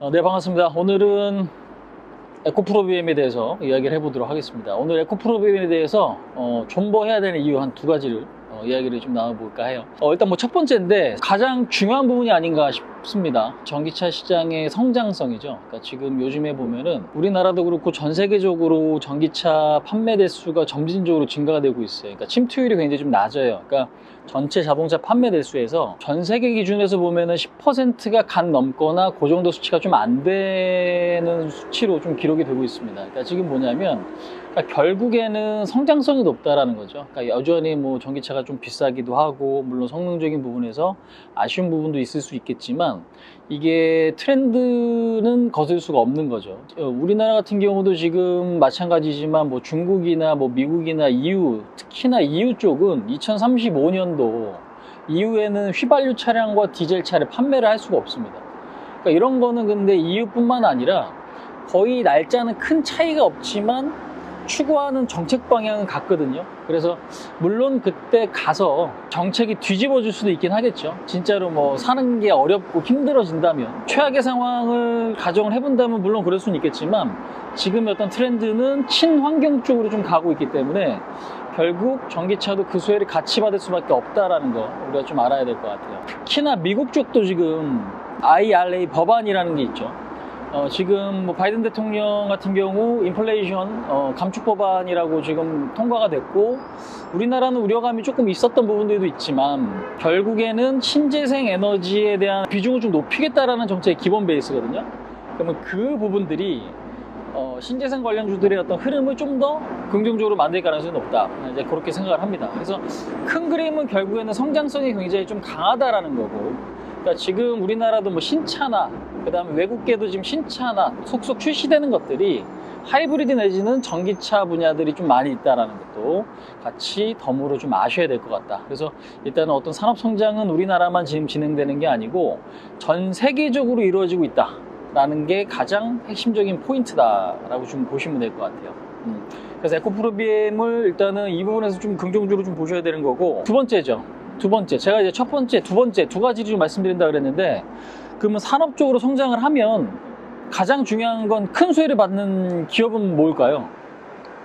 네, 반갑습니다. 오늘은 에코프로비엠에 대해서 이야기를 해보도록 하겠습니다. 오늘 에코프로비엠에 대해서 존버해야 되는 이유 한 두 가지를 이야기를 좀 나눠볼까 해요. 일단 뭐 첫 번째인데 가장 중요한 부분이 아닌가 싶습니다. 전기차 시장의 성장성이죠. 그러니까 지금 요즘에 보면은 우리나라도 그렇고 전 세계적으로 전기차 판매 대수가 점진적으로 증가가 되고 있어요. 그러니까 침투율이 굉장히 좀 낮아요. 그러니까 전체 자동차 판매 대수에서 전 세계 기준에서 보면은 10%가 간 넘거나 그 정도 수치가 좀 안 되는 수치로 좀 기록이 되고 있습니다. 그러니까 지금 뭐냐면 그러니까 결국에는 성장성이 높다라는 거죠. 그러니까 여전히 뭐 전기차가 좀 비싸기도 하고 물론 성능적인 부분에서 아쉬운 부분도 있을 수 있겠지만 이게 트렌드는 거슬 수가 없는 거죠. 우리나라 같은 경우도 지금 마찬가지지만 뭐 중국이나 뭐 미국이나 EU, 특히나 EU 쪽은 2035년도 이후에는 휘발유 차량과 디젤 차를 판매를 할 수가 없습니다. 그러니까 이런 거는 근데 EU뿐만 아니라 거의 날짜는 큰 차이가 없지만 추구하는 정책 방향은 같거든요. 그래서 물론 그때 가서 정책이 뒤집어질 수도 있긴 하겠죠. 진짜로 뭐 사는 게 어렵고 힘들어진다면 최악의 상황을 가정을 해본다면 물론 그럴 수는 있겠지만 지금의 어떤 트렌드는 친환경 쪽으로 좀 가고 있기 때문에 결국 전기차도 그 수혜를 같이 받을 수밖에 없다라는 거 우리가 좀 알아야 될 것 같아요. 특히나 미국 쪽도 지금 IRA 법안이라는 게 있죠. 지금 뭐 바이든 대통령 같은 경우 인플레이션 감축 법안이라고 지금 통과가 됐고 우리나라는 우려감이 조금 있었던 부분들도 있지만 결국에는 신재생 에너지에 대한 비중을 좀 높이겠다라는 정책의 기본 베이스거든요. 그러면 그 부분들이 신재생 관련주들의 어떤 흐름을 좀 더 긍정적으로 만들 가능성이 높다. 이제 그렇게 생각을 합니다. 그래서 큰 그림은 결국에는 성장성이 굉장히 좀 강하다라는 거고. 그러니까 지금 우리나라도 뭐 신차나 그다음에 외국계도 지금 신차나 속속 출시되는 것들이 하이브리드 내지는 전기차 분야들이 좀 많이 있다라는 것도 같이 덤으로 좀 아셔야 될 것 같다. 그래서 일단은 어떤 산업 성장은 우리나라만 지금 진행되는 게 아니고 전 세계적으로 이루어지고 있다라는 게 가장 핵심적인 포인트다라고 좀 보시면 될 것 같아요. 그래서 에코프로비엠을 일단은 이 부분에서 좀 긍정적으로 좀 보셔야 되는 거고 두 번째죠. 두 번째, 제가 이제 첫 번째, 두 번째 두 가지를 좀 말씀드린다 그랬는데 그러면 산업적으로 성장을 하면 가장 중요한 건 큰 수혜를 받는 기업은 뭘까요?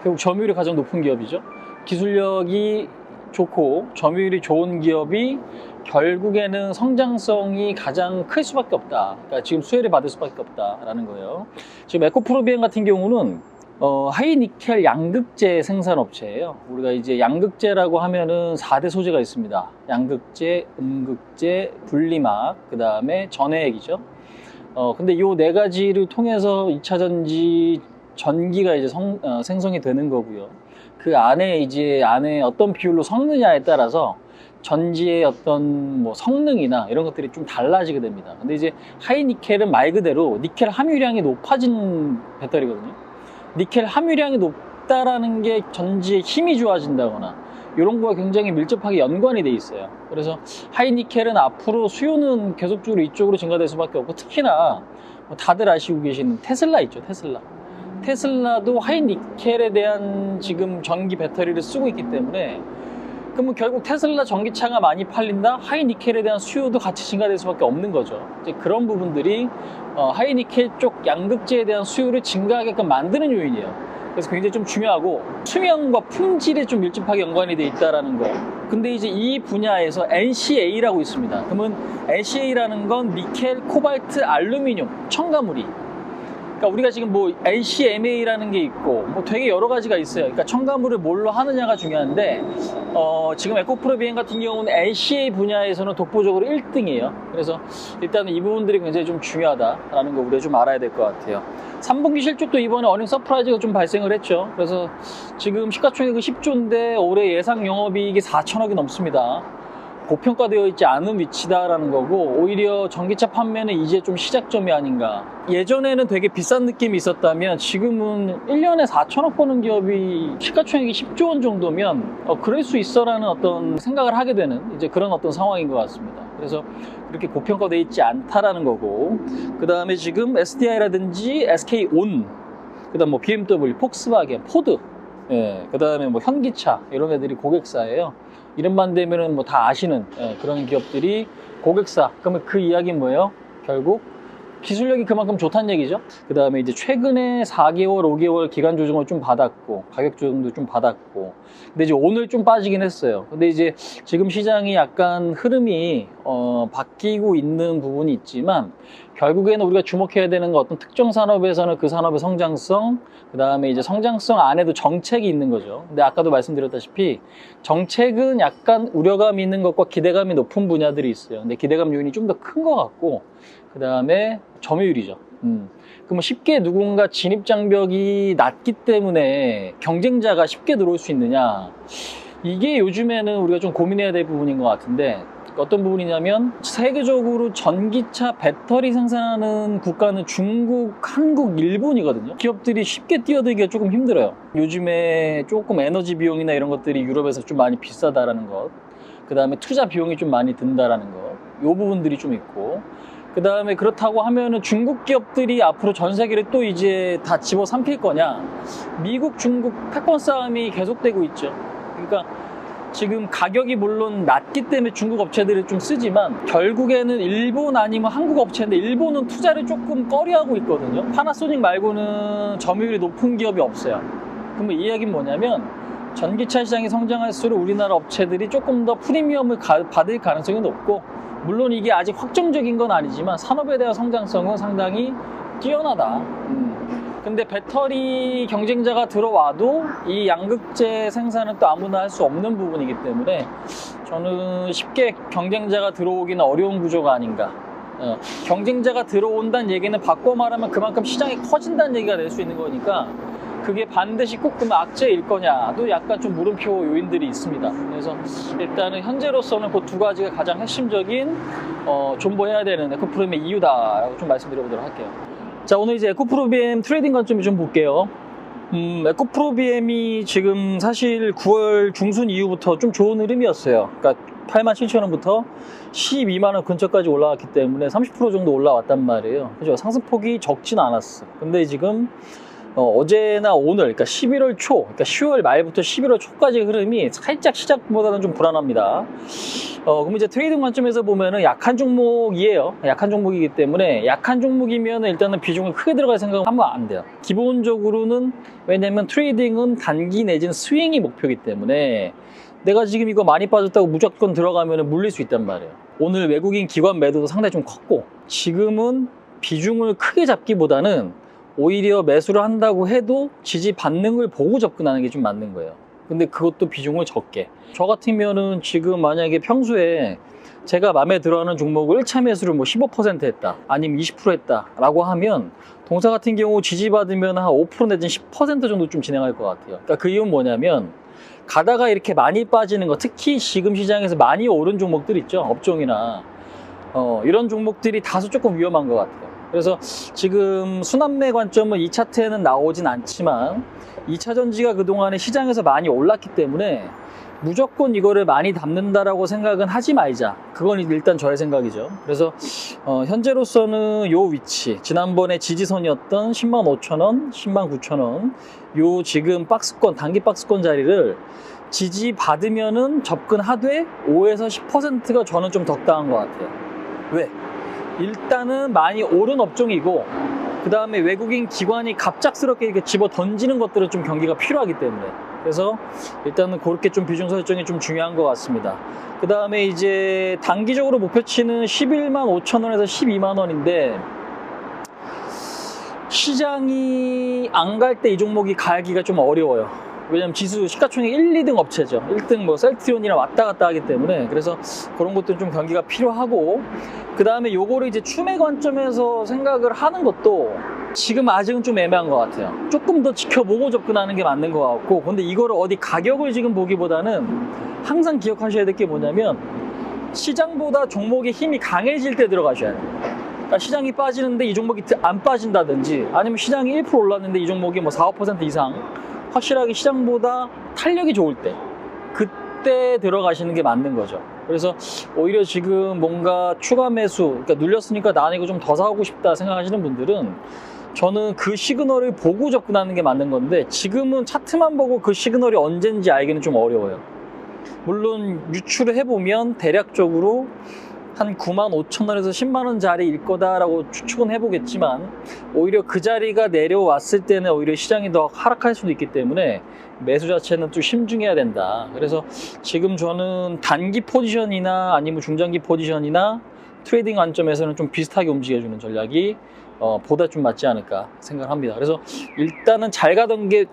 결국 점유율이 가장 높은 기업이죠. 기술력이 좋고 점유율이 좋은 기업이 결국에는 성장성이 가장 클 수밖에 없다. 그러니까 지금 수혜를 받을 수밖에 없다라는 거예요. 지금 에코프로비엠 같은 경우는 하이니켈 양극재 생산업체예요. 우리가 이제 양극재라고 하면은 4대 소재가 있습니다. 양극재, 음극재, 분리막, 그 다음에 전해액이죠. 근데 요 네 가지를 통해서 2차 전지 전기가 이제 생성이 되는 거고요. 그 안에 어떤 비율로 섞느냐에 따라서 전지의 어떤 뭐 성능이나 이런 것들이 좀 달라지게 됩니다. 근데 이제 하이니켈은 말 그대로 니켈 함유량이 높아진 배터리거든요. 니켈 함유량이 높다라는 게 전지의 힘이 좋아진다거나 이런 거와 굉장히 밀접하게 연관이 돼 있어요. 그래서 하이니켈은 앞으로 수요는 계속적으로 이쪽으로 증가될 수밖에 없고 특히나 뭐 다들 아시고 계시는 테슬라 있죠. 테슬라도 하이니켈에 대한 지금 전기 배터리를 쓰고 있기 때문에 그러면 결국 테슬라 전기차가 많이 팔린다? 하이니켈에 대한 수요도 같이 증가될 수밖에 없는 거죠. 이제 그런 부분들이 하이니켈 쪽 양극재에 대한 수요를 증가하게끔 만드는 요인이에요. 그래서 굉장히 좀 중요하고 수명과 품질에 좀 밀접하게 연관이 돼 있다라는 거. 근데 이제 이 분야에서 NCA라고 있습니다. 그러면 NCA라는 건 니켈, 코발트, 알루미늄, 첨가물이. 그러니까 우리가 지금 뭐 NCMA라는 게 있고 뭐 되게 여러 가지가 있어요. 그러니까 첨가물을 뭘로 하느냐가 중요한데 지금 에코프로비엠 같은 경우는 NCA 분야에서는 독보적으로 1등이에요. 그래서 일단은 이 부분들이 굉장히 좀 중요하다라는 거 우리가 좀 알아야 될 것 같아요. 3분기 실적도 이번에 어닝 서프라이즈가 좀 발생을 했죠. 그래서 지금 시가총액은 10조인데 올해 예상 영업이익이 4천억이 넘습니다. 고평가되어 있지 않은 위치다라는 거고 오히려 전기차 판매는 이제 좀 시작점이 아닌가. 예전에는 되게 비싼 느낌이 있었다면 지금은 1년에 4천억 버는 기업이 시가총액이 10조 원 정도면 그럴 수 있어라는 어떤 생각을 하게 되는 이제 그런 어떤 상황인 것 같습니다. 그래서 그렇게 고평가되어 있지 않다라는 거고 그 다음에 지금 SDI라든지 SK온 그 다음 뭐 BMW, 폭스바겐, 포드 그 다음에 뭐 현기차 이런 애들이 고객사예요. 이름만 되면은 뭐 다 아시는 그런 기업들이 고객사. 그러면 그 이야기는 뭐예요? 결국 기술력이 그만큼 좋다는 얘기죠. 그 다음에 이제 최근에 4개월, 5개월 기간 조정을 좀 받았고, 가격 조정도 좀 받았고, 근데 이제 오늘 좀 빠지긴 했어요. 근데 이제 지금 시장이 약간 흐름이 바뀌고 있는 부분이 있지만, 결국에는 우리가 주목해야 되는 건 어떤 특정 산업에서는 그 산업의 성장성, 그 다음에 이제 성장성 안에도 정책이 있는 거죠. 근데 아까도 말씀드렸다시피 정책은 약간 우려감이 있는 것과 기대감이 높은 분야들이 있어요. 근데 기대감 요인이 좀 더 큰 것 같고, 그 다음에 점유율이죠. 그럼 쉽게 누군가 진입 장벽이 낮기 때문에 경쟁자가 쉽게 들어올 수 있느냐? 이게 요즘에는 우리가 좀 고민해야 될 부분인 것 같은데, 어떤 부분이냐면 세계적으로 전기차 배터리 생산하는 국가는 중국, 한국, 일본이거든요. 기업들이 쉽게 뛰어들기가 조금 힘들어요. 요즘에 조금 에너지 비용이나 이런 것들이 유럽에서 좀 많이 비싸다라는 것, 그 다음에 투자 비용이 좀 많이 든다라는 것, 요 부분들이 좀 있고, 그 다음에 그렇다고 하면은 중국 기업들이 앞으로 전 세계를 또 이제 다 집어삼킬 거냐? 미국, 중국 패권 싸움이 계속되고 있죠. 그러니까 지금 가격이 물론 낮기 때문에 중국 업체들을 좀 쓰지만 결국에는 일본 아니면 한국 업체인데 일본은 투자를 조금 꺼려하고 있거든요. 파나소닉 말고는 점유율이 높은 기업이 없어요. 그러면 이 이야기는 뭐냐면 전기차 시장이 성장할수록 우리나라 업체들이 조금 더 프리미엄을 받을 가능성이 높고, 물론 이게 아직 확정적인 건 아니지만 산업에 대한 성장성은 상당히 뛰어나다. 근데 배터리 경쟁자가 들어와도 이 양극재 생산은 또 아무나 할 수 없는 부분이기 때문에 저는 쉽게 경쟁자가 들어오기는 어려운 구조가 아닌가. 경쟁자가 들어온다는 얘기는 바꿔 말하면 그만큼 시장이 커진다는 얘기가 될 수 있는 거니까 그게 반드시 꼭 그러면 악재일 거냐도 약간 좀 물음표 요인들이 있습니다. 그래서 일단은 현재로서는 그 두 가지가 가장 핵심적인 존버해야 되는 에코프로비엠의 이유다라고 좀 말씀드려보도록 할게요. 자, 오늘 이제 에코프로비엠 트레이딩 관점을 좀 볼게요. 에코프로비엠이 지금 사실 9월 중순 이후부터 좀 좋은 흐름이었어요. 그러니까 87,000원부터 120,000원 근처까지 올라왔기 때문에 30% 정도 올라왔단 말이에요. 그죠? 상승폭이 적진 않았어. 근데 지금 어제나 오늘, 그러니까 11월 초, 그러니까 10월 말부터 11월 초까지 흐름이 살짝 시작보다는 좀 불안합니다. 그럼 이제 트레이딩 관점에서 보면은 약한 종목이에요. 약한 종목이기 때문에 약한 종목이면 일단은 비중을 크게 들어갈 생각을 하면 안 돼요. 기본적으로는 왜냐면 트레이딩은 단기 내지는 스윙이 목표이기 때문에 내가 지금 이거 많이 빠졌다고 무조건 들어가면 물릴 수 있단 말이에요. 오늘 외국인 기관 매도도 상당히 좀 컸고, 지금은 비중을 크게 잡기보다는 오히려 매수를 한다고 해도 지지받는 걸 보고 접근하는 게 좀 맞는 거예요. 근데 그것도 비중을 적게. 저 같으면은 지금 만약에 평소에 제가 마음에 들어하는 종목을 1차 매수를 뭐 15% 했다, 아니면 20% 했다 라고 하면 동사 같은 경우 지지받으면 한 5% 내지는 10% 정도 좀 진행할 것 같아요. 그러니까 그 이유는 뭐냐면 가다가 이렇게 많이 빠지는 거, 특히 지금 시장에서 많이 오른 종목들 있죠, 업종이나 이런 종목들이 다소 조금 위험한 것 같아요. 그래서 지금 순환매 관점은 이 차트에는 나오진 않지만 2차 전지가 그동안에 시장에서 많이 올랐기 때문에 무조건 이거를 많이 담는다라고 생각은 하지 말자. 그건 일단 저의 생각이죠. 그래서 현재로서는 요 위치, 지난번에 지지선이었던 105,000원, 109,000원, 요 지금 박스권, 단기 박스권 자리를 지지받으면은 접근하되 5에서 10%가 저는 좀 적당한 것 같아요. 왜? 일단은 많이 오른 업종이고, 그 다음에 외국인 기관이 갑작스럽게 이렇게 집어 던지는 것들은 좀 경기가 필요하기 때문에, 그래서 일단은 그렇게 좀 비중 설정이 좀 중요한 것 같습니다. 그 다음에 이제 단기적으로 목표치는 115,000원에서 120,000원인데 시장이 안 갈 때 이 종목이 가기가 좀 어려워요. 왜냐면 지수 시가총액 1, 2등 업체죠. 1등 뭐 셀트리온이랑 왔다 갔다 하기 때문에, 그래서 그런 것들은 좀 경기가 필요하고, 그 다음에 요거를 이제 추매 관점에서 생각을 하는 것도 지금 아직은 좀 애매한 것 같아요. 조금 더 지켜보고 접근하는 게 맞는 것 같고, 근데 이거를 어디 가격을 지금 보기보다는 항상 기억하셔야 될 게 뭐냐면 시장보다 종목의 힘이 강해질 때 들어가셔야 돼요. 그러니까 시장이 빠지는데 이 종목이 안 빠진다든지, 아니면 시장이 1% 올랐는데 이 종목이 뭐 4, 5% 이상 확실하게 시장보다 탄력이 좋을 때, 그때 들어가시는 게 맞는 거죠. 그래서 오히려 지금 뭔가 추가 매수, 그러니까 눌렸으니까 나는 이거 좀 더 사고 싶다 생각하시는 분들은 저는 그 시그널을 보고 접근하는 게 맞는 건데, 지금은 차트만 보고 그 시그널이 언젠지 알기는 좀 어려워요. 물론 유추를 해보면 대략적으로 한 95,000원에서 10만원 자리일 거다라고 추측은 해보겠지만, 오히려 그 자리가 내려왔을 때는 오히려 시장이 더 하락할 수도 있기 때문에 매수 자체는 좀 심중해야 된다. 그래서 지금 저는 단기 포지션이나 아니면 중장기 포지션이나 트레이딩 관점에서는 좀 비슷하게 움직여주는 전략이 보다 좀 맞지 않을까 생각합니다. 그래서 일단은 잘 가던 게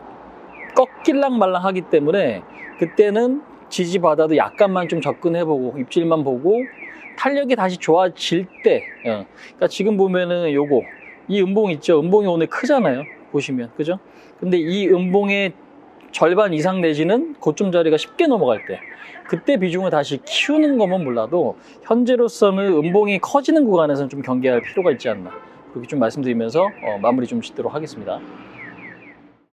꺾일랑 말랑 하기 때문에 그때는 지지받아도 약간만 좀 접근해보고 입질만 보고 탄력이 다시 좋아질 때, 그러니까 지금 보면은 요거 이 음봉 있죠. 음봉이 오늘 크잖아요. 보시면 그죠? 근데 이 음봉의 절반 이상 내지는 고점 자리가 쉽게 넘어갈 때, 그때 비중을 다시 키우는 거면 몰라도 현재로서는 음봉이 커지는 구간에서는 좀 경계할 필요가 있지 않나, 그렇게 좀 말씀드리면서 마무리 좀 짓도록 하겠습니다.